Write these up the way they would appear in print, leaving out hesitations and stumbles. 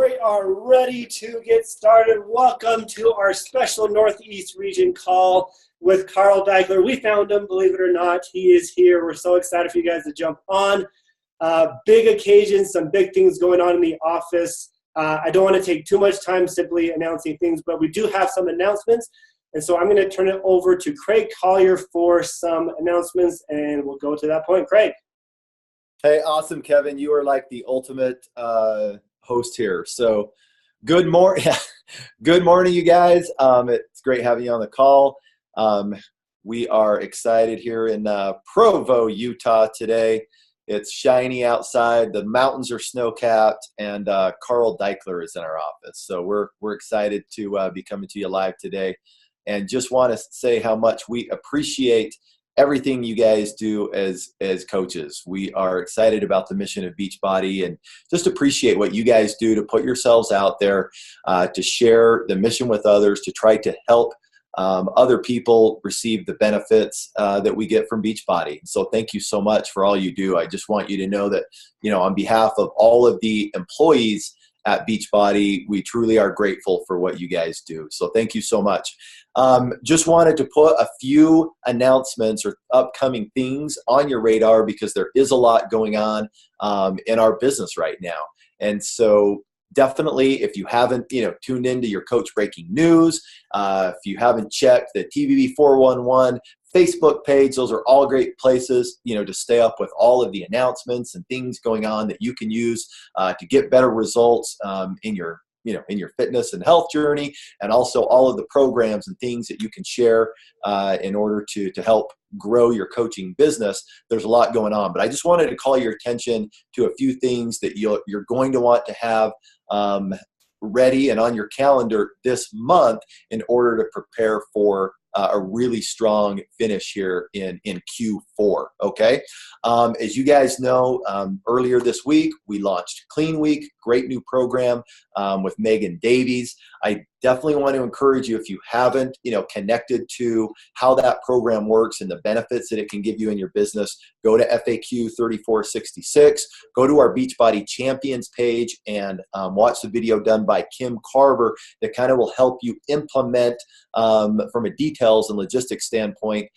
we are ready to get started. Welcome to our special Northeast region call with Carl Daikeler. We found him, believe it or not. He is here. We're so excited for you guys to jump on. Big occasion, some big things going on in the office. I don't want to take too much time simply announcing things, but we do have some announcements. And so I'm going to turn it over to Craig Collier for some announcements, and we'll go to that point. Craig. Hey, awesome, Kevin. You are like the ultimate host here. So good morning, you guys. It's great having you on the call. We are excited here in Provo, Utah today. It's shiny outside. The mountains are snow-capped, and Carl Daikeler is in our office. So we're excited to be coming to you live today, and just want to say how much we appreciate everything you guys do as coaches. We are excited about the mission of Beachbody and just appreciate what you guys do to put yourselves out there, to share the mission with others, to try to help other people receive the benefits that we get from Beachbody. So thank you so much for all you do. I just want you to know that, on behalf of all of the employees at Beachbody, we truly are grateful for what you guys do. So thank you so much. Just wanted to put a few announcements or upcoming things on your radar because there is a lot going on in our business right now. And so definitely, if you haven't, tuned into your Coach Breaking News, if you haven't checked the TVB 411 Facebook page, those are all great places, to stay up with all of the announcements and things going on that you can use to get better results in your fitness and health journey, and also all of the programs and things that you can share in order to help grow your coaching business. There's a lot going on, but I just wanted to call your attention to a few things that you're going to want to have ready and on your calendar this month in order to prepare for a really strong finish here in Q4, okay? As you guys know, earlier this week, we launched Clean Week, great new program with Megan Davies. I definitely want to encourage you, if you haven't, connected to how that program works and the benefits that it can give you in your business, go to FAQ 3466, go to our Beachbody Champions page and watch the video done by Kim Carver that kind of will help you implement from a details and logistics standpoint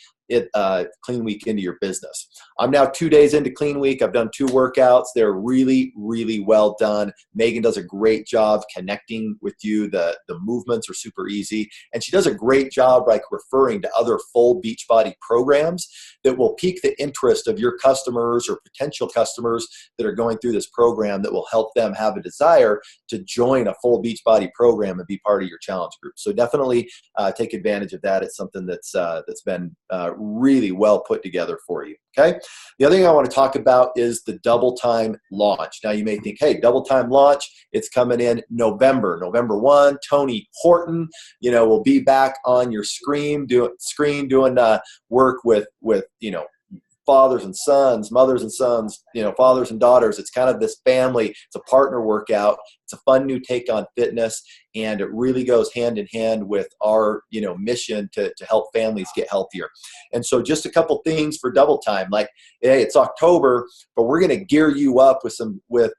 Clean Week into your business. I'm now 2 days into Clean Week. I've done 2 workouts. They're really, really well done. Megan does a great job connecting with you. The movements are super easy. And she does a great job referring to other full Beachbody programs that will pique the interest of your customers or potential customers that are going through this program, that will help them have a desire to join a full Beachbody program and be part of your challenge group. So definitely take advantage of that. It's something that's been really well put together for you, okay? The other thing I want to talk about is the Double Time launch. Now you may think, hey, Double Time launch, it's coming in November 1. Tony Horton, will be back on your screen doing work with fathers and sons, mothers and sons, fathers and daughters. It's kind of this family. It's a partner workout. It's a fun new take on fitness, and it really goes hand in hand with our, mission to help families get healthier. And so just a couple things for Double Time, like, hey, it's October, but we're going to gear you up with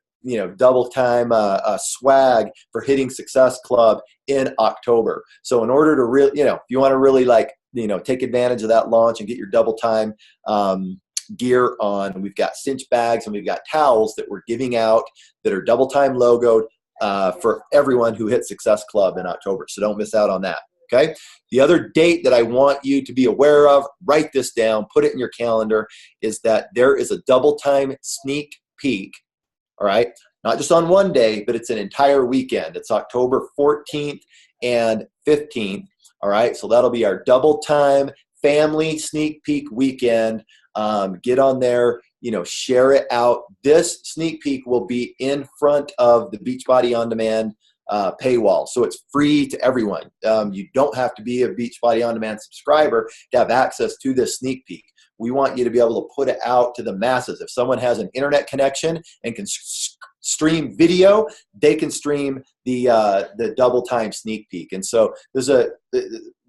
Double Time swag for Hitting Success Club in October. So in order to really, if you want to really take advantage of that launch and get your Double Time gear on, we've got cinch bags and we've got towels that we're giving out that are Double Time logoed for everyone who hits Success Club in October. So don't miss out on that. Okay. The other date that I want you to be aware of, write this down, put it in your calendar, is that there is a Double Time sneak peek. All right. Not just on one day, but it's an entire weekend. It's October 14th and 15th. All right. So that'll be our Double Time family sneak peek weekend. Get on there, share it out. This sneak peek will be in front of the Beachbody On Demand paywall. So it's free to everyone. You don't have to be a Beachbody On Demand subscriber to have access to this sneak peek. We want you to be able to put it out to the masses. If someone has an internet connection and can stream video, they can stream the Double Time sneak peek. And so there's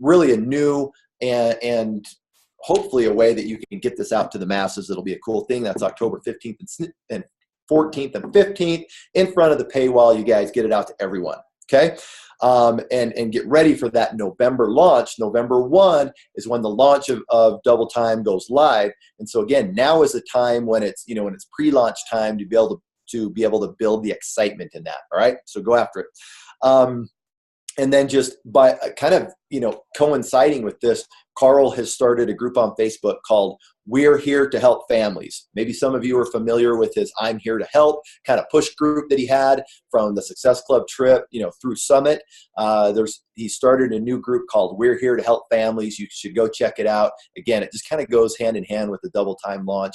really a new and hopefully a way that you can get this out to the masses. It'll be a cool thing. That's October 15th and 14th, and 15th in front of the paywall. You guys get it out to everyone. Okay. And get ready for that November launch. November 1 is when the launch of Double Time goes live. And so again, now is the time when it's, when it's pre-launch time to be able to build the excitement in that. All right. So go after it. And then just by kind of, coinciding with this, Carl has started a group on Facebook called We're Here to Help Families. Maybe some of you are familiar with his I'm Here to Help kind of push group that he had from the Success Club trip, through Summit. He started a new group called We're Here to Help Families. You should go check it out. Again, it just kind of goes hand in hand with the Double Time launch,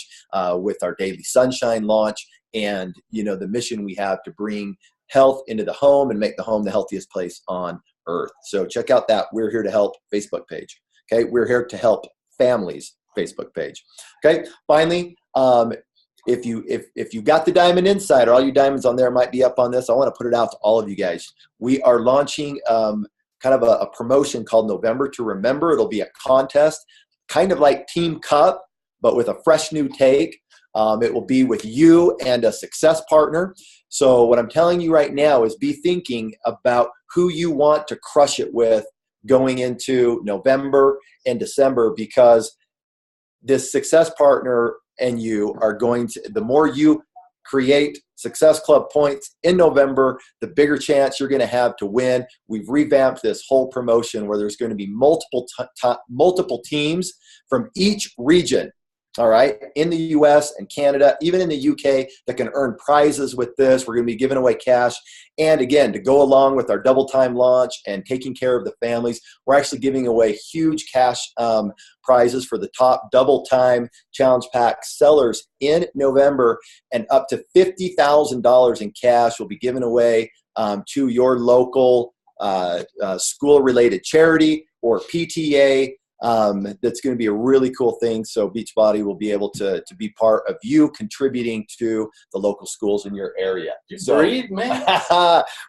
with our Daily Sunshine launch, and, the mission we have to bring health into the home and make the home the healthiest place on earth. So check out that We're Here to Help Facebook page. Okay. We're Here to Help Families Facebook page. Okay. Finally, if you got the Diamond Insider, all you diamonds on there might be up on this. I want to put it out to all of you guys. We are launching kind of a promotion called November to Remember. It'll be a contest, kind of like Team Cup, but with a fresh new take. It will be with you and a success partner. So what I'm telling you right now is be thinking about who you want to crush it with going into November and December, because this success partner and you are going to, the more you create Success Club points in November, the bigger chance you're going to have to win. We've revamped this whole promotion where there's going to be multiple teams from each region. All right, in the US and Canada, even in the UK, that can earn prizes with this. We're going to be giving away cash. And again, to go along with our Double Time launch and taking care of the families, we're actually giving away huge cash prizes for the top Double Time Challenge Pack sellers in November, and up to $50,000 in cash will be given away to your local school-related charity or PTA. That's going to be a really cool thing. So Beachbody will be able to be part of you contributing to the local schools in your area. So breathe, man.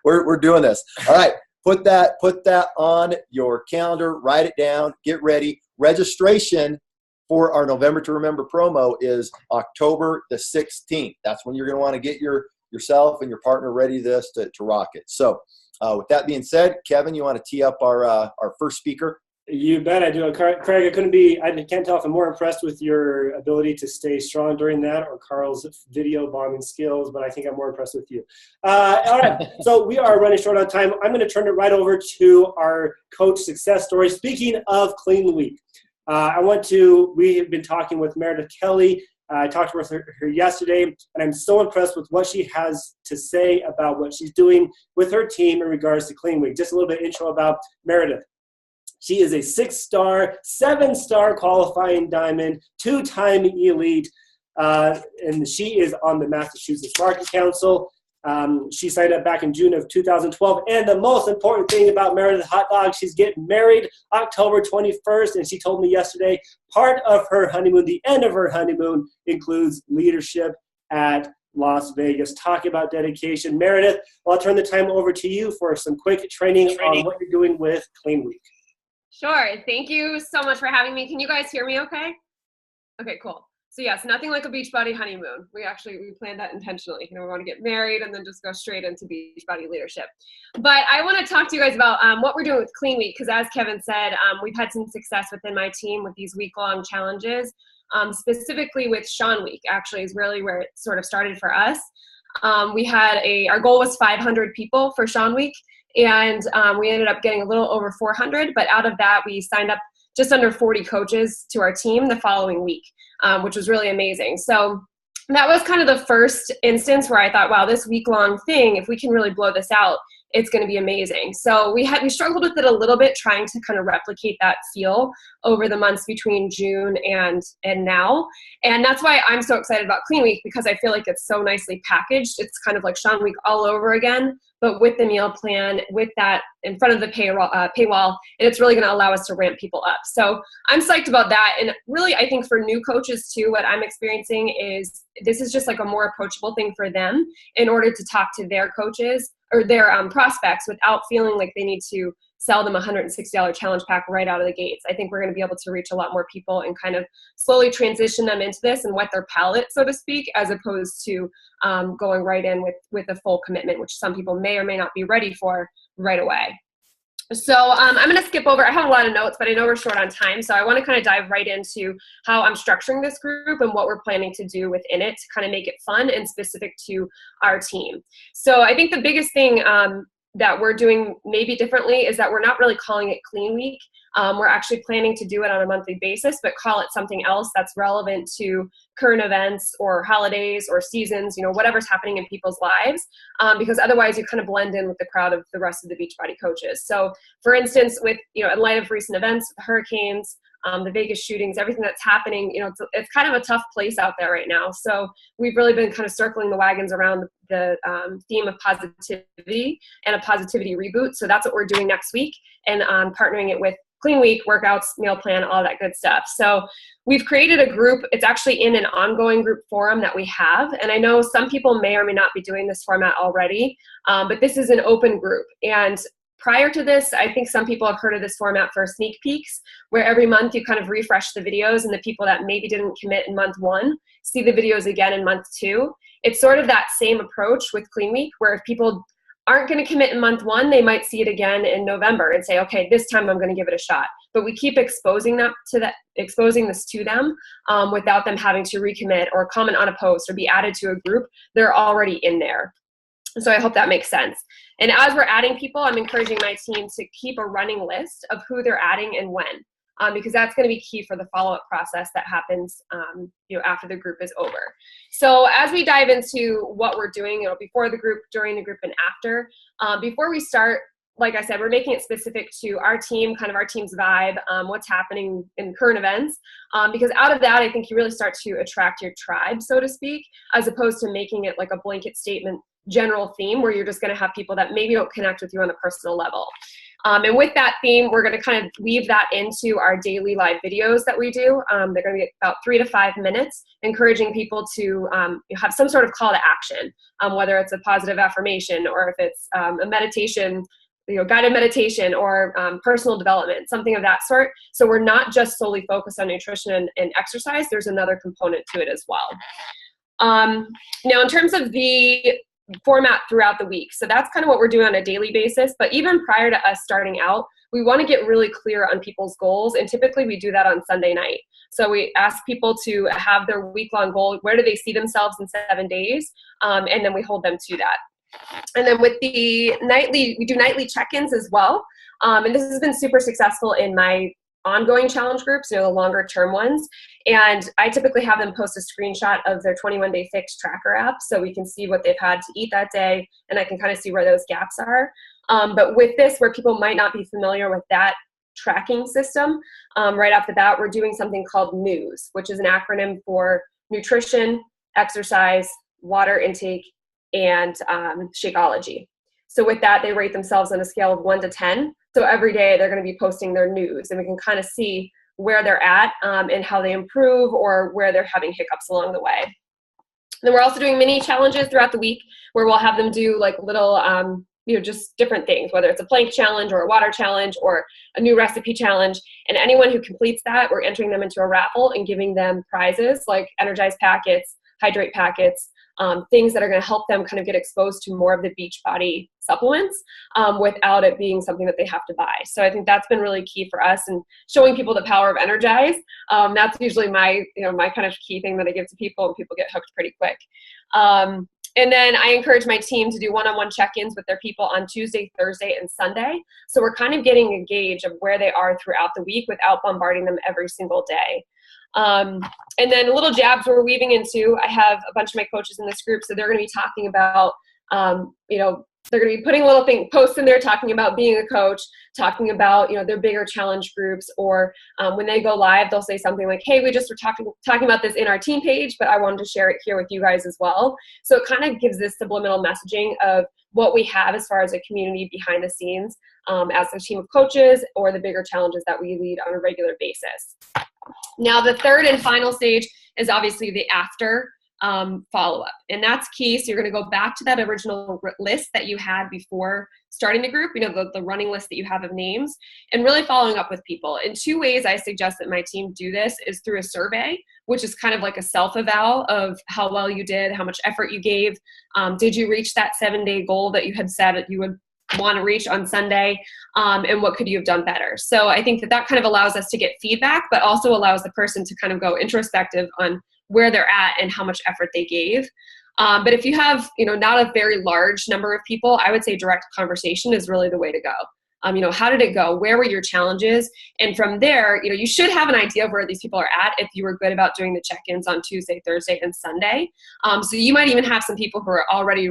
we're doing this. All right. Put that on your calendar, write it down, get ready. Registration for our November to Remember promo is October the 16th. That's when you're going to want to get yourself and your partner ready to rock it. So with that being said, Kevin, you want to tee up our first speaker? You bet I do. Craig, I can't tell if I'm more impressed with your ability to stay strong during that or Carl's video bombing skills, but I think I'm more impressed with you. All right, so we are running short on time. I'm going to turn it right over to our coach success story. Speaking of Clean Week, we have been talking with Meredith Kelly. I talked with her yesterday, and I'm so impressed with what she has to say about what she's doing with her team in regards to Clean Week. Just a little bit intro about Meredith. She is a 6-star, 7-star qualifying diamond, 2-time elite, and she is on the Massachusetts Market Council. She signed up back in June of 2012. And the most important thing about Meredith Hot Dog, she's getting married October 21st. And she told me yesterday, part of her honeymoon, the end of her honeymoon, includes leadership at Las Vegas. Talking about dedication. Meredith, I'll turn the time over to you for some quick training on what you're doing with Clean Week. Sure. Thank you so much for having me. Can you guys hear me okay? Okay, cool. So yes, nothing like a Beachbody honeymoon. We planned that intentionally. We want to get married and then just go straight into Beachbody leadership. But I want to talk to you guys about what we're doing with Clean Week, because as Kevin said, we've had some success within my team with these week-long challenges, specifically with Sean Week, actually is really where it sort of started for us. Our goal was 500 people for Sean Week. And we ended up getting a little over 400, but out of that, we signed up just under 40 coaches to our team the following week, which was really amazing. So that was kind of the first instance where I thought, wow, this week-long thing, if we can really blow this out, it's going to be amazing. So we struggled with it a little bit, trying to kind of replicate that feel over the months between June and now. And that's why I'm so excited about Clean Week, because I feel like it's so nicely packaged. It's kind of like Sean Week all over again, but with the meal plan, with that in front of the paywall, and it's really going to allow us to ramp people up. So I'm psyched about that. And really, I think for new coaches too, what I'm experiencing is this is just like a more approachable thing for them in order to talk to their coaches or their prospects without feeling like they need to sell them a $160 challenge pack right out of the gates. I think we're going to be able to reach a lot more people and kind of slowly transition them into this and whet their palate, so to speak, as opposed to going right in with a full commitment, which some people may or may not be ready for right away. So I'm going to skip over. I have a lot of notes, but I know we're short on time. So I want to kind of dive right into how I'm structuring this group and what we're planning to do within it to kind of make it fun and specific to our team. So I think the biggest thing that we're doing maybe differently is that we're not really calling it Clean Week. We're actually planning to do it on a monthly basis, but call it something else that's relevant to current events or holidays or seasons, whatever's happening in people's lives, because otherwise you kind of blend in with the crowd of the rest of the Beachbody coaches. So for instance, with, in light of recent events, the hurricanes, the Vegas shootings, everything that's happening, it's kind of a tough place out there right now. So we've really been kind of circling the wagons around the theme of positivity and a positivity reboot. So that's what we're doing next week, and partnering it with Clean Week, workouts, meal plan, all that good stuff. So we've created a group. It's actually in an ongoing group forum that we have. And I know some people may or may not be doing this format already, but this is an open group. And prior to this, I think some people have heard of this format for sneak peeks, where every month you kind of refresh the videos, and the people that maybe didn't commit in month 1 see the videos again in month 2. It's sort of that same approach with Clean Week, where if people aren't going to commit in month 1, they might see it again in November and say, okay, this time I'm going to give it a shot. But we keep exposing this to them without them having to recommit or comment on a post or be added to a group. They're already in there. So I hope that makes sense. And as we're adding people, I'm encouraging my team to keep a running list of who they're adding and when, because that's going to be key for the follow-up process that happens after the group is over. So as we dive into what we're doing, before the group, during the group, and after, before we start, like I said, we're making it specific to our team, kind of our team's vibe, what's happening in current events, because out of that, I think you really start to attract your tribe, so to speak, as opposed to making it like a blanket statement, general theme where you're just going to have people that maybe don't connect with you on a personal level. And with that theme, we're going to kind of weave that into our daily live videos that we do. They're going to be about 3 to 5 minutes, encouraging people to have some sort of call to action, whether it's a positive affirmation or if it's a meditation, guided meditation or personal development, something of that sort. So we're not just solely focused on nutrition and exercise. There's another component to it as well. Now, in terms of the format throughout the week. So that's kind of what we're doing on a daily basis. But even prior to us starting out, we want to get really clear on people's goals. And typically we do that on Sunday night. So we ask people to have their week-long goal. Where do they see themselves in 7 days? And then we hold them to that. And then with the nightly, we do nightly check-ins as well. And this has been super successful in my ongoing challenge groups, the longer term ones. And I typically have them post a screenshot of their 21-day fix tracker app so we can see what they've had to eat that day, and I can kind of see where those gaps are. But with this, where people might not be familiar with that tracking system, right off the bat, we're doing something called NEWS, which is an acronym for nutrition, exercise, water intake, and Shakeology. So with that, they rate themselves on a scale of 1 to 10. So every day they're going to be posting their news, and we can kind of see where they're at and how they improve or where they're having hiccups along the way. Then we're also doing mini challenges throughout the week where we'll have them do like little, just different things, whether it's a plank challenge or a water challenge or a new recipe challenge. And anyone who completes that, we're entering them into a raffle and giving them prizes like Energize packets, Hydrate packets, things that are going to help them kind of get exposed to more of the Beachbody supplements without it being something that they have to buy. So I think that's been really key for us, and showing people the power of Energize. That's usually my kind of key thing that I give to people, and people get hooked pretty quick. And then I encourage my team to do one-on-one check-ins with their people on Tuesday, Thursday, and Sunday. So we're kind of getting a gauge of where they are throughout the week without bombarding them every single day. And then little jabs we're weaving into. I have a bunch of my coaches in this group, so they're going to be talking about, they're going to be putting little posts in there talking about being a coach, talking about, their bigger challenge groups, or when they go live, they'll say something like, hey, we just were talking about this in our team page, but I wanted to share it here with you guys as well. So it kind of gives this subliminal messaging of what we have as far as a community behind the scenes as a team of coaches, or the bigger challenges that we lead on a regular basis. Now, the third and final stage is obviously the after follow-up. And that's key. So you're going to go back to that original list that you had before starting the group, the running list that you have of names, and really following up with people. In 2 ways I suggest that my team do this is through a survey, which is kind of like a self-eval of how well you did, how much effort you gave. Did you reach that 7-day goal that you had said that you would want to reach on Sunday, and what could you have done better? So I think that kind of allows us to get feedback, but also allows the person to kind of go introspective on where they're at and how much effort they gave. But if you have, not a very large number of people, I would say direct conversation is really the way to go. How did it go? Where were your challenges? And from there, you should have an idea of where these people are at if you were good about doing the check-ins on Tuesday, Thursday, and Sunday. So you might even have some people who are already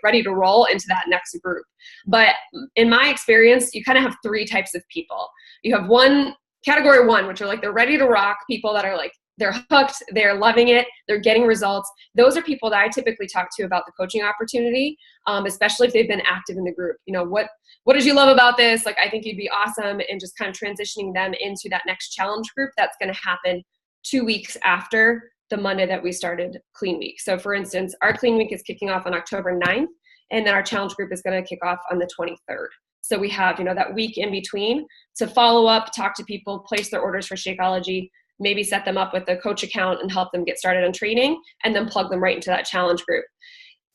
ready to roll into that next group. But in my experience, you kind of have 3 types of people. You have category 1, which are like they're ready to rock, people that are like, they're hooked, they're loving it, they're getting results. Those are people that I typically talk to about the coaching opportunity, especially if they've been active in the group. What did you love about this? Like, I think you'd be awesome, and just kind of transitioning them into that next challenge group that's going to happen 2 weeks after the Monday that we started Clean Week. So for instance, our Clean Week is kicking off on October 9th, and then our challenge group is going to kick off on the 23rd. So we have, that week in between to follow up, talk to people, place their orders for Shakeology, maybe set them up with a coach account and help them get started on training, and then plug them right into that challenge group.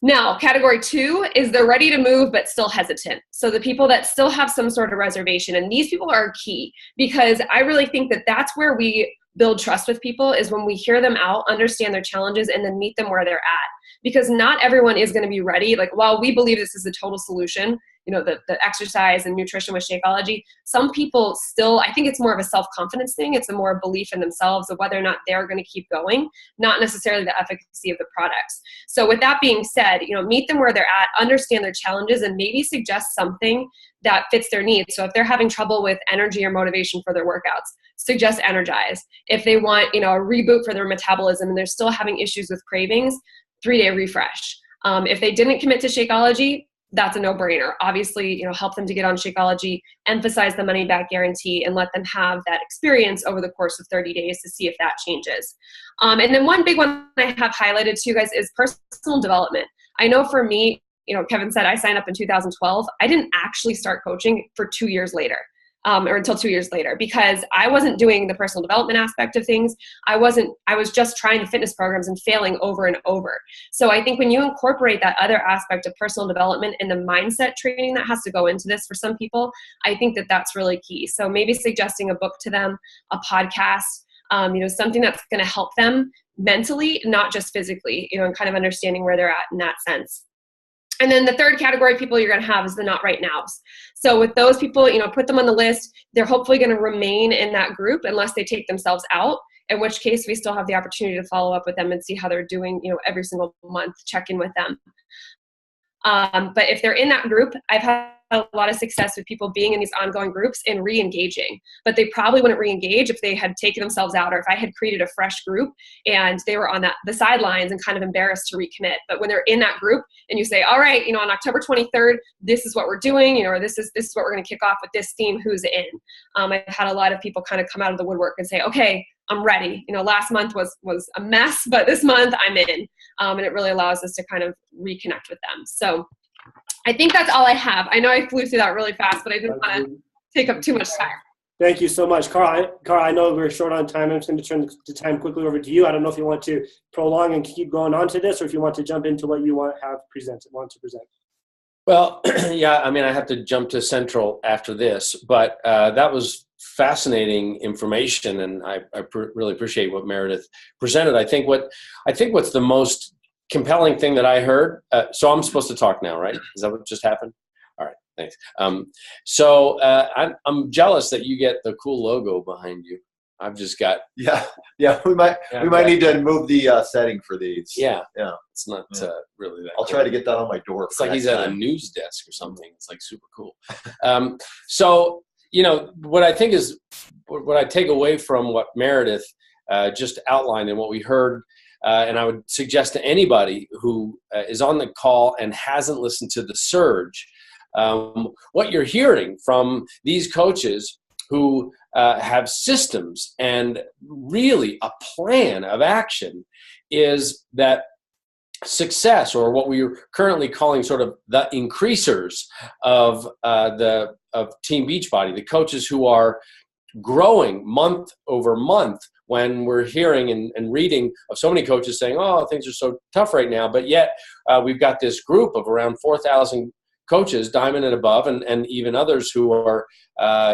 Now, category 2 is they're ready to move but still hesitant. So the people that still have some sort of reservation, and these people are key, because I really think that that's where we build trust with people, is when we hear them out, understand their challenges, and then meet them where they're at. Because not everyone is going to be ready. Like, while we believe this is a total solution, the exercise and nutrition with Shakeology, some people still, I think it's more of a self-confidence thing. It's a more belief in themselves of whether or not they're going to keep going, not necessarily the efficacy of the products. So with that being said, meet them where they're at, understand their challenges, and maybe suggest something that fits their needs. So if they're having trouble with energy or motivation for their workouts, suggest Energize. If they want, a reboot for their metabolism and they're still having issues with cravings, 3-day refresh. If they didn't commit to Shakeology, that's a no-brainer. Obviously, help them to get on Shakeology, emphasize the money-back guarantee, and let them have that experience over the course of 30 days to see if that changes. And then one big one I have highlighted to you guys is personal development. I know for me, Kevin said I signed up in 2012. I didn't actually start coaching for 2 years later. Or until 2 years later, because I wasn't doing the personal development aspect of things. I was just trying the fitness programs and failing over and over. So I think when you incorporate that other aspect of personal development and the mindset training that has to go into this for some people, I think that that's really key. So maybe suggesting a book to them, a podcast, something that's going to help them mentally, not just physically, and kind of understanding where they're at in that sense. And then the third category of people you're going to have is the not right nows. So with those people, put them on the list. They're hopefully going to remain in that group unless they take themselves out, in which case we still have the opportunity to follow up with them and see how they're doing, every single month, check in with them. But if they're in that group, I've had a lot of success with people being in these ongoing groups and re-engaging, but they probably wouldn't re-engage if they had taken themselves out, or if I had created a fresh group and they were on the sidelines and kind of embarrassed to recommit. But when they're in that group and you say, all right, on October 23rd, this is what we're doing, or this is what we're going to kick off with this theme, who's in? I've had a lot of people kind of come out of the woodwork and say, okay, I'm ready. Last month was a mess, but this month I'm in. And it really allows us to kind of reconnect with them. So I think that's all I have. I know I flew through that really fast, but I didn't want to take up too much time. Thank you so much, Carl. I know we're short on time. I'm just going to turn the time quickly over to you. I don't know if you want to prolong and keep going on to this, or if you want to jump into what you want to present. Well, yeah, I have to jump to Central after this, but that was fascinating information, and I really appreciate what Meredith presented. I think what's the most compelling thing that I heard. So I'm supposed to talk now, right? Is that what just happened? All right, thanks. So I'm jealous that you get the cool logo behind you. I've just got yeah. We might need to move the setting for these. Yeah. It's not really that. I'll try to get that on my door. It's like he's at a news desk or something. It's like super cool. So what I think is what I take away from what Meredith just outlined and what we heard. And I would suggest to anybody who is on the call and hasn't listened to the Surge, what you're hearing from these coaches who have systems and really a plan of action is that success, or what we are currently calling sort of the increasers of Team Beachbody, the coaches who are growing month over month, when we're hearing and reading of so many coaches saying, oh, things are so tough right now, but yet we've got this group of around 4,000 coaches, diamond and above, and even others who are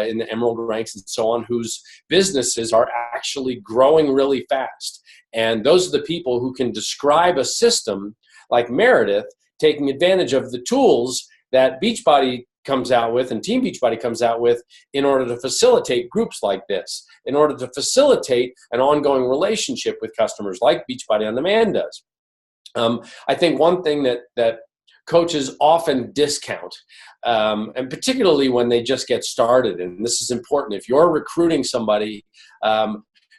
in the emerald ranks and so on, whose businesses are actually growing really fast. And those are the people who can describe a system like Meredith, taking advantage of the tools that Beachbody comes out with and Team Beachbody comes out with in order to facilitate groups like this, in order to facilitate an ongoing relationship with customers like Beachbody On Demand does. I think one thing that coaches often discount, and particularly when they just get started, and this is important, if you're recruiting somebody,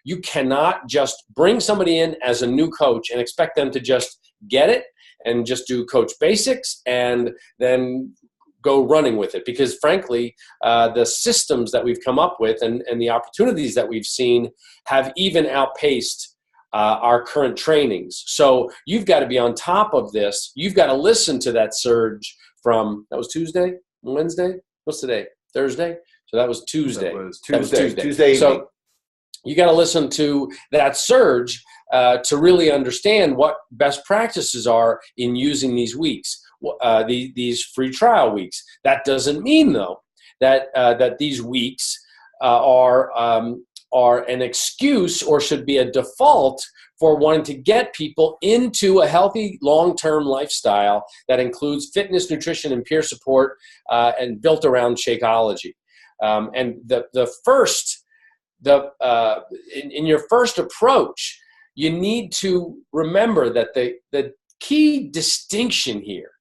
you cannot just bring somebody in as a new coach and expect them to just get it and just do coach basics and then go running with it. Because frankly, the systems that we've come up with and the opportunities that we've seen have even outpaced our current trainings. So you've got to be on top of this. You've got to listen to that surge from, that was Tuesday, Wednesday? What's today? Thursday? So that was Tuesday. That was Tuesday evening. So you got to listen to that surge to really understand what best practices are in using these weeks, these free trial weeks. That doesn't mean, though, that these weeks are an excuse or should be a default for wanting to get people into a healthy long-term lifestyle that includes fitness, nutrition, and peer support, and built around Shakeology. And in your first approach, you need to remember that the key distinction here,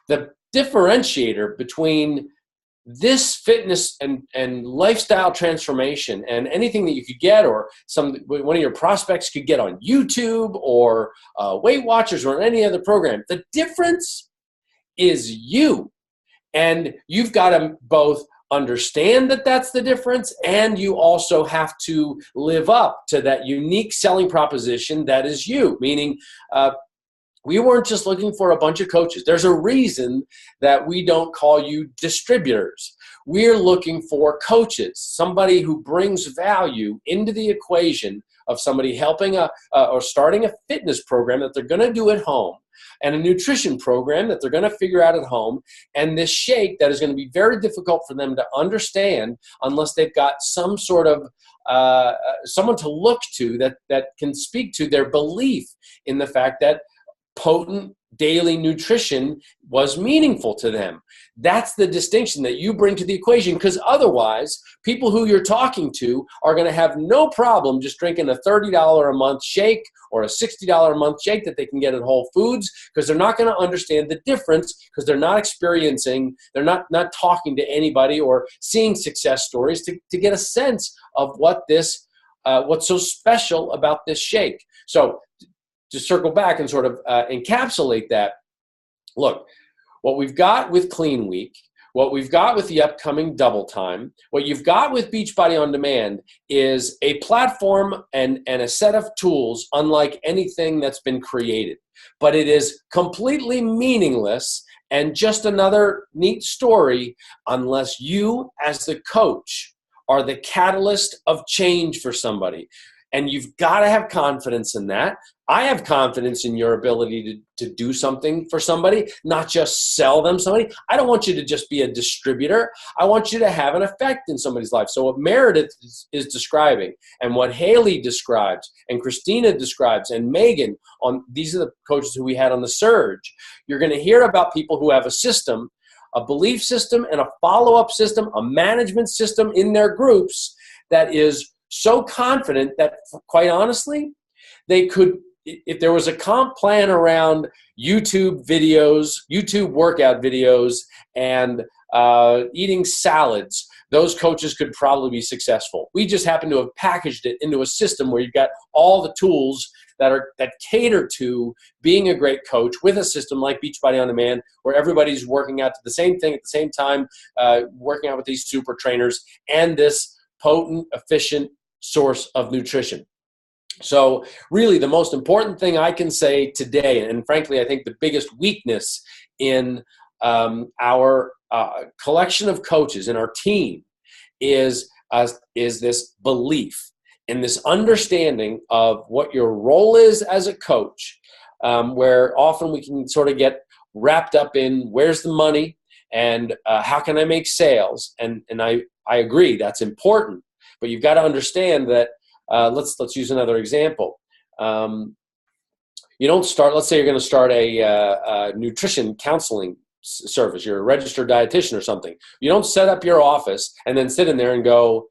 the differentiator between this fitness and lifestyle transformation and anything that you could get, or one of your prospects could get on YouTube or Weight Watchers or any other program, the difference is you. And you've got to both understand that that's the difference, and you also have to live up to that unique selling proposition that is you, meaning we weren't just looking for a bunch of coaches. There's a reason that we don't call you distributors. We're looking for coaches, somebody who brings value into the equation of somebody helping or starting a fitness program that they're going to do at home, and a nutrition program that they're going to figure out at home, and this shake that is going to be very difficult for them to understand unless they've got some sort of someone to look to that can speak to their belief in the fact that potent daily nutrition was meaningful to them. That's the distinction that you bring to the equation, because otherwise, people who you're talking to are going to have no problem just drinking a $30 a month shake or a $60 a month shake that they can get at Whole Foods, because they're not going to understand the difference, because they're not experiencing, they're not talking to anybody or seeing success stories to get a sense of what's so special about this shake. So to circle back and sort of encapsulate that, look, what we've got with Clean Week, what we've got with the upcoming Double Time, what you've got with Beachbody On Demand is a platform and a set of tools unlike anything that's been created. But it is completely meaningless and just another neat story unless you, as the coach, are the catalyst of change for somebody. And you've got to have confidence in that. I have confidence in your ability to do something for somebody, not just sell them somebody. I don't want you to just be a distributor. I want you to have an effect in somebody's life. So what Meredith is describing, and what Haley describes, and Christina describes, and Megan, these are the coaches who we had on the Surge. You're going to hear about people who have a system, a belief system, and a follow-up system, a management system in their groups that is so confident that, quite honestly, they could, if there was a comp plan around YouTube videos, YouTube workout videos, and eating salads, those coaches could probably be successful. We just happen to have packaged it into a system where you've got all the tools that cater to being a great coach with a system like Beachbody On Demand, where everybody's working out to the same thing at the same time, working out with these super trainers and this potent, efficient source of nutrition. So really the most important thing I can say today, and frankly, I think the biggest weakness in our collection of coaches in our team is this belief and this understanding of what your role is as a coach, where often we can sort of get wrapped up in where's the money and how can I make sales, and I agree that's important, but you've got to understand that let's use another example. You don't start, let's say you're going to start a nutrition counseling service. You're a registered dietitian or something. You don't set up your office and then sit in there and go,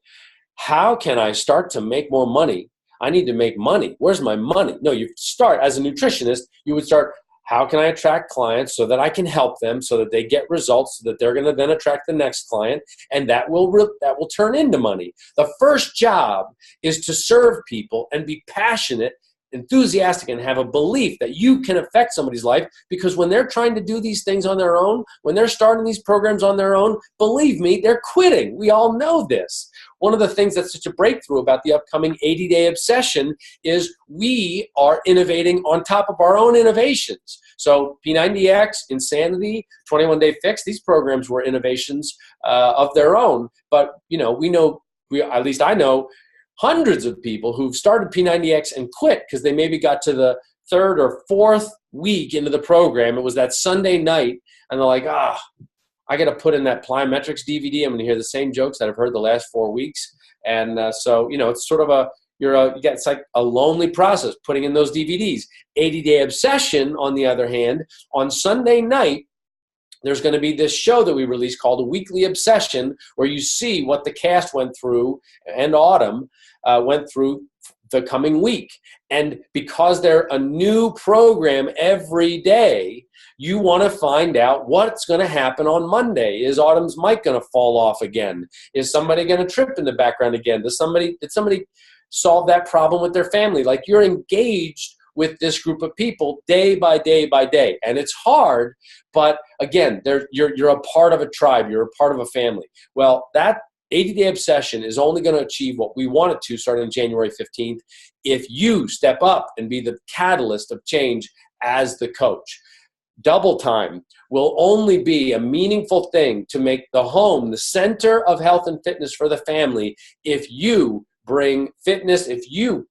how can I start to make more money? I need to make money. Where's my money? No, you start as a nutritionist, you would start, how can I attract clients so that I can help them so that they get results so that they're going to then attract the next client, and that will turn into money. The first job is to serve people and be passionate, enthusiastic, and have a belief that you can affect somebody's life, because when they're trying to do these things on their own, when they're starting these programs on their own, believe me, they're quitting. We all know this. One of the things that's such a breakthrough about the upcoming 80-day obsession is we are innovating on top of our own innovations. So P90X, Insanity, 21-Day Fix, these programs were innovations of their own. But at least I know hundreds of people who've started P90X and quit because they maybe got to the third or fourth week into the program. It was that Sunday night, and they're like, I got to put in that plyometrics DVD. I'm going to hear the same jokes that I've heard the last 4 weeks. And so, it's sort of it's like a lonely process putting in those DVDs. 80-Day Obsession, on the other hand, on Sunday night, there's going to be this show that we released called A Weekly Obsession, where you see what the cast went through and Autumn went through the coming week. And because they're a new program every day, you want to find out what's going to happen on Monday. Is Autumn's mic going to fall off again? Is somebody going to trip in the background again? Did somebody solve that problem with their family? Like, you're engaged with this group of people day by day by day. And it's hard, but again, you're a part of a tribe. You're a part of a family. Well, that 80-Day Obsession is only going to achieve what we want it to starting January 15th if you step up and be the catalyst of change as the coach. Double time will only be a meaningful thing to make the home the center of health and fitness for the family if you bring fitness, if you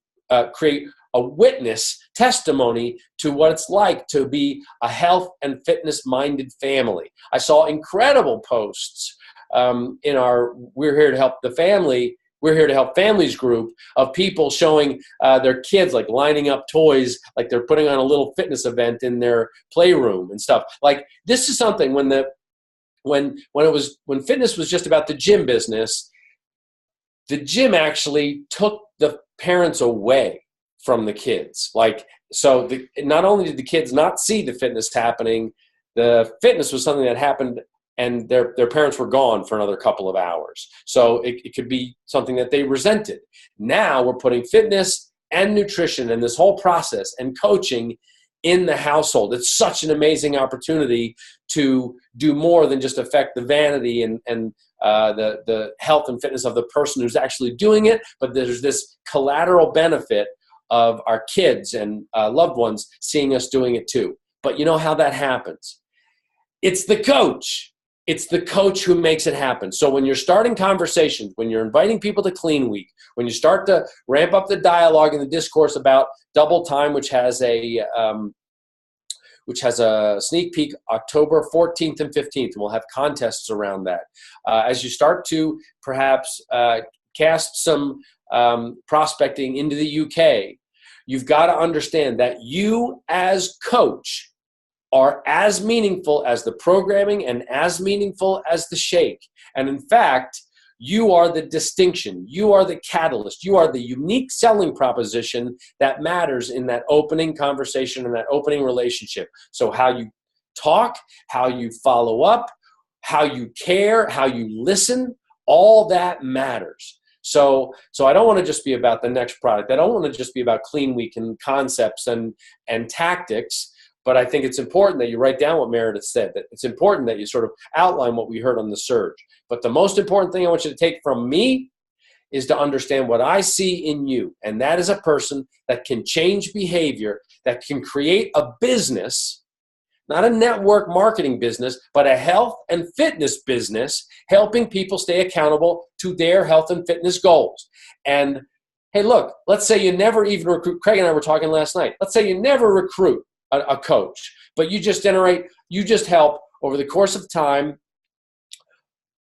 create a witness testimony to what it's like to be a health and fitness-minded family. I saw incredible posts in our We're Here to Help the Family, We're Here to Help Families group of people showing their kids like lining up toys, like they're putting on a little fitness event in their playroom and stuff. Like, this is something when fitness was just about the gym business, the gym actually took the parents away from the kids. Not only did the kids not see the fitness happening, the fitness was something that happened and their parents were gone for another couple of hours. So it could be something that they resented. Now we're putting fitness and nutrition and this whole process and coaching in the household. It's such an amazing opportunity to do more than just affect the vanity and the health and fitness of the person who's actually doing it, but there's this collateral benefit of our kids and loved ones seeing us doing it too. But you know how that happens? It's the coach. It's the coach who makes it happen. So when you're starting conversations, when you're inviting people to Clean Week, when you start to ramp up the dialogue and the discourse about Double Time, which has a sneak peek October 14th and 15th, and we'll have contests around that. As you start to perhaps cast some prospecting into the UK, you've got to understand that you as coach are as meaningful as the programming and as meaningful as the shake. And in fact, you are the distinction. You are the catalyst. You are the unique selling proposition that matters in that opening conversation and that opening relationship. So how you talk, how you follow up, how you care, how you listen, all that matters. So I don't want to just be about the next product. I don't want to just be about Clean Week and concepts and tactics. But I think it's important that you write down what Meredith said, that it's important that you sort of outline what we heard on the surge. But the most important thing I want you to take from me is to understand what I see in you. And that is a person that can change behavior, that can create a business, not a network marketing business, but a health and fitness business, helping people stay accountable to their health and fitness goals. And hey, look, let's say you never even recruit. Craig and I were talking last night. Let's say you never recruit a coach, but you just help over the course of time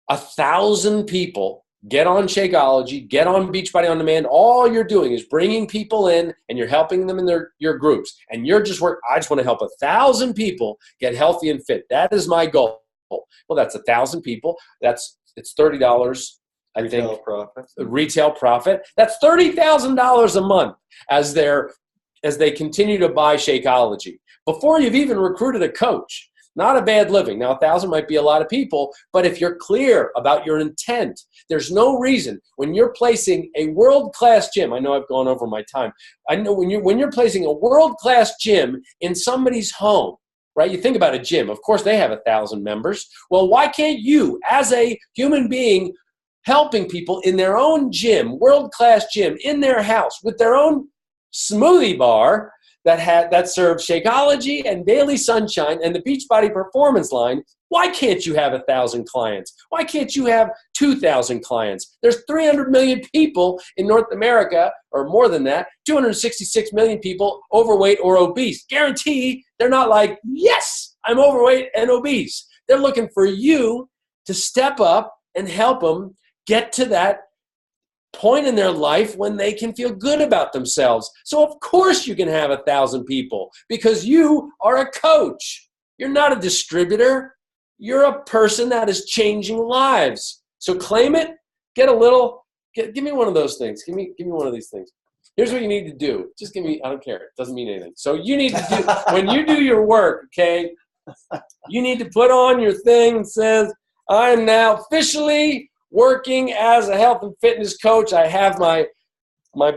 1,000 people get on Shakeology, get on Beachbody On Demand. All you're doing is bringing people in and you're helping them in your groups. And I just want to help 1,000 people get healthy and fit. That is my goal. Well, that's 1,000 people. It's $30, I think. Retail profit. That's $30,000 a month as they continue to buy Shakeology. Before you've even recruited a coach. Not a bad living. Now, 1,000 might be a lot of people, but if you're clear about your intent, there's no reason when you're placing a world-class gym. I know I've gone over my time. I know when you're placing a world-class gym in somebody's home, right? You think about a gym. Of course, they have 1,000 members. Well, why can't you, as a human being, helping people in their own gym, world-class gym, in their house with their own smoothie bar that serves Shakeology and Daily Sunshine and the Beachbody Performance line? Why can't you have 1,000 clients? Why can't you have 2,000 clients? There's 300 million people in North America, or more than that, 266 million people overweight or obese. Guarantee they're not like, yes, I'm overweight and obese. They're looking for you to step up and help them get to that point in their life when they can feel good about themselves. So of course you can have 1,000 people because you are a coach. You're not a distributor. You're a person that is changing lives. So claim it. Give me one of those things. Give me one of these things. Here's what you need to do. Just give me, I don't care. It doesn't mean anything. So you need to do, when you do your work, okay, you need to put on your thing that says, I am now officially working as a health and fitness coach. I have my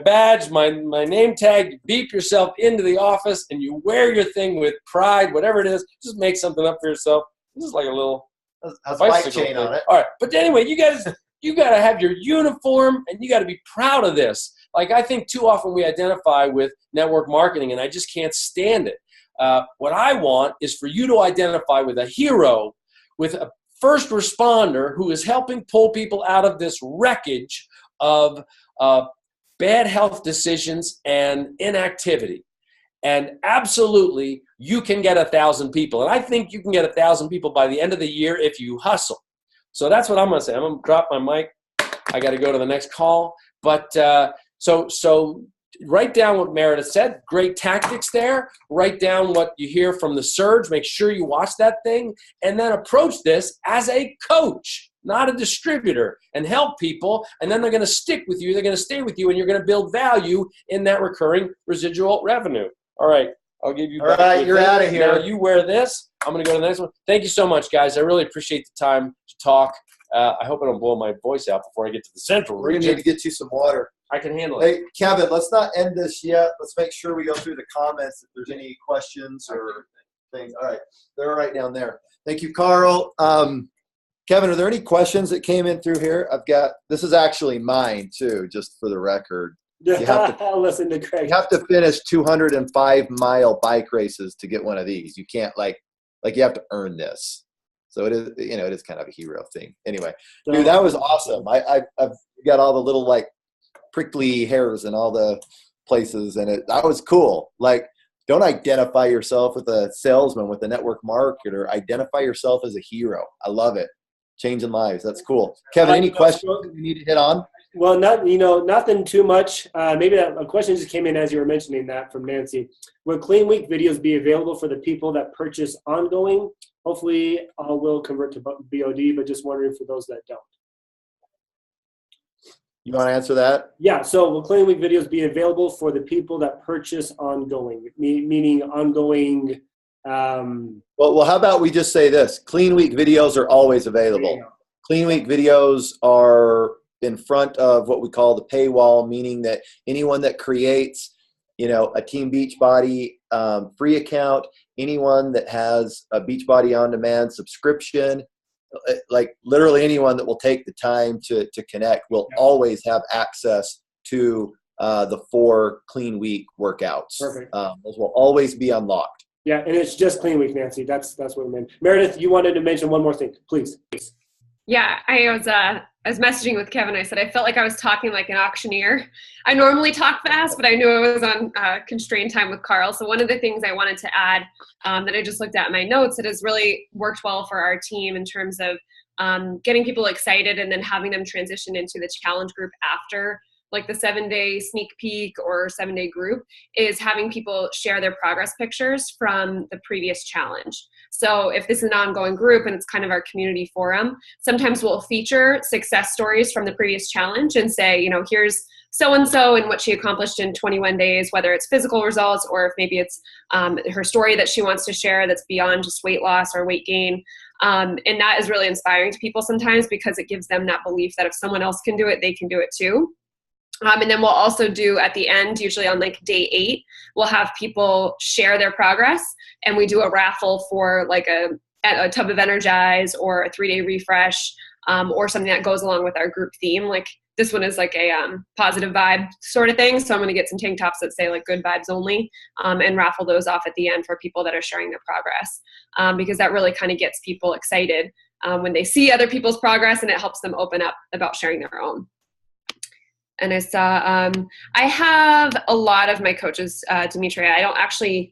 badge, my name tag. You beep yourself into the office and you wear your thing with pride, whatever it is. Just make something up for yourself. This is like a little bike chain on it. All right, but anyway, you got to have your uniform and you got to be proud of this. Like I think too often we identify with network marketing and I just can't stand it. What I want is for you to identify with a hero, with a first responder who is helping pull people out of this wreckage of bad health decisions and inactivity. And absolutely, you can get 1,000 people. And I think you can get 1,000 people by the end of the year if you hustle. So that's what I'm going to say. I'm going to drop my mic. I got to go to the next call. But so write down what Meredith said. Great tactics there. Write down what you hear from the surge. Make sure you watch that thing. And then approach this as a coach, not a distributor, and help people. And then they're going to stick with you. They're going to stay with you. And you're going to build value in that recurring residual revenue. All right. I'll give you. All right. You're out of here. Now you wear this. I'm going to go to the next one. Thank you so much, guys. I really appreciate the time to talk. I hope I don't blow my voice out before I get to the central region. We need to get you some water. I can handle it. Hey, Kevin, let's not end this yet. Let's make sure we go through the comments if there's any questions or things. All right. They're right down there. Thank you, Carl. Kevin, are there any questions that came in through here? This is actually mine too, just for the record. You have to, listen to Craig. You have to finish 205-mile bike races to get one of these. You can't like you have to earn this. So it is, it is kind of a hero thing. Anyway, dude, that was awesome. I've got all the little prickly hairs in all the places, and that was cool. Like, don't identify yourself with a salesman, with a network marketer. Identify yourself as a hero. I love it. Changing lives. That's cool. Kevin, any questions you need to hit on? Well, nothing too much. Maybe a question just came in as you were mentioning that from Nancy. Will Clean Week videos be available for the people that purchase ongoing? Hopefully, all will convert to BOD, but just wondering for those that don't. You want to answer that? Yeah. So will Clean Week videos be available for the people that purchase ongoing, meaning ongoing? Well, how about we just say this? Clean Week videos are always available. Clean Week videos are in front of what we call the paywall, meaning that anyone that creates, a Team Beachbody free account, anyone that has a Beachbody On Demand subscription, like literally anyone that will take the time to connect will always have access to the 4 clean week workouts. Perfect. Those will always be unlocked. Yeah, and it's just clean week, Nancy. That's what we meant. Meredith, you wanted to mention one more thing, please. Yeah, I was messaging with Kevin. I said I felt like I was talking like an auctioneer. I normally talk fast, but I knew I was on constrained time with Carl. So one of the things I wanted to add that I just looked at in my notes that has really worked well for our team in terms of getting people excited and then having them transition into the challenge group after like the 7-day sneak peek or 7-day group is having people share their progress pictures from the previous challenge. So if this is an ongoing group and it's kind of our community forum, sometimes we'll feature success stories from the previous challenge and say, you know, here's so-and-so and what she accomplished in 21 days, whether it's physical results or if maybe it's her story that she wants to share that's beyond just weight loss or weight gain. And that is really inspiring to people sometimes because it gives them that belief that if someone else can do it, they can do it too. And then we'll also do at the end, usually on like day 8, we'll have people share their progress and we do a raffle for like a tub of Energize or a 3-day refresh or something that goes along with our group theme. Like this one is like a positive vibe sort of thing. So I'm going to get some tank tops that say like good vibes only and raffle those off at the end for people that are sharing their progress because that really kind of gets people excited when they see other people's progress and it helps them open up about sharing their own. And I saw, I have a lot of my coaches, Demetria, I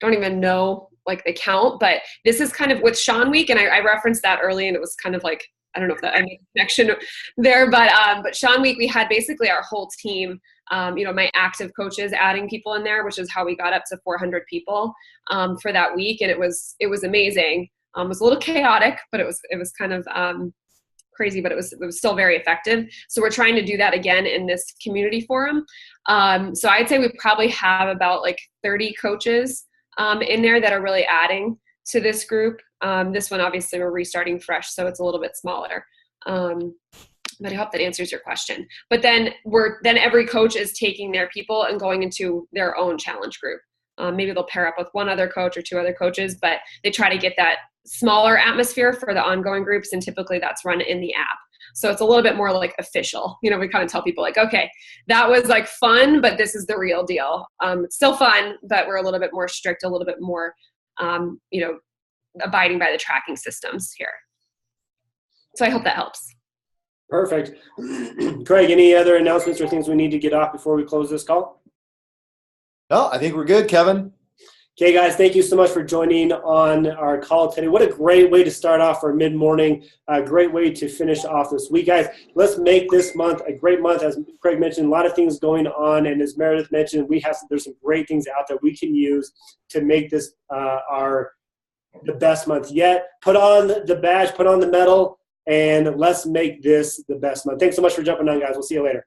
don't even know like the count, but this is kind of with Sean Week. And I referenced that early and it was kind of like, I don't know if that I made a connection there, but Sean Week, we had basically our whole team, you know, my active coaches adding people in there, which is how we got up to 400 people for that week. And it was amazing. It was a little chaotic, but it was kind of, crazy, but it was still very effective. So we're trying to do that again in this community forum. So I'd say we probably have about like 30 coaches in there that are really adding to this group. This one, obviously, we're restarting fresh, so it's a little bit smaller. But I hope that answers your question. But then every coach is taking their people and going into their own challenge group. Maybe they'll pair up with one other coach or 2 other coaches, but they try to get that smaller atmosphere for the ongoing groups, and typically that's run in the app. So it's a little bit more like official. You know, we kind of tell people like, okay, that was like fun, but this is the real deal. It's still fun, but we're a little bit more strict, a little bit more, you know, abiding by the tracking systems here. So I hope that helps. Perfect. Craig, any other announcements or things we need to get off before we close this call? No, I think we're good, Kevin. Okay, guys, thank you so much for joining on our call today. What a great way to start off our mid-morning, a great way to finish off this week. Guys, let's make this month a great month. As Craig mentioned, a lot of things going on, and as Meredith mentioned, there's some great things out there we can use to make this the best month yet. Put on the badge, put on the medal, and let's make this the best month. Thanks so much for jumping on, guys. We'll see you later.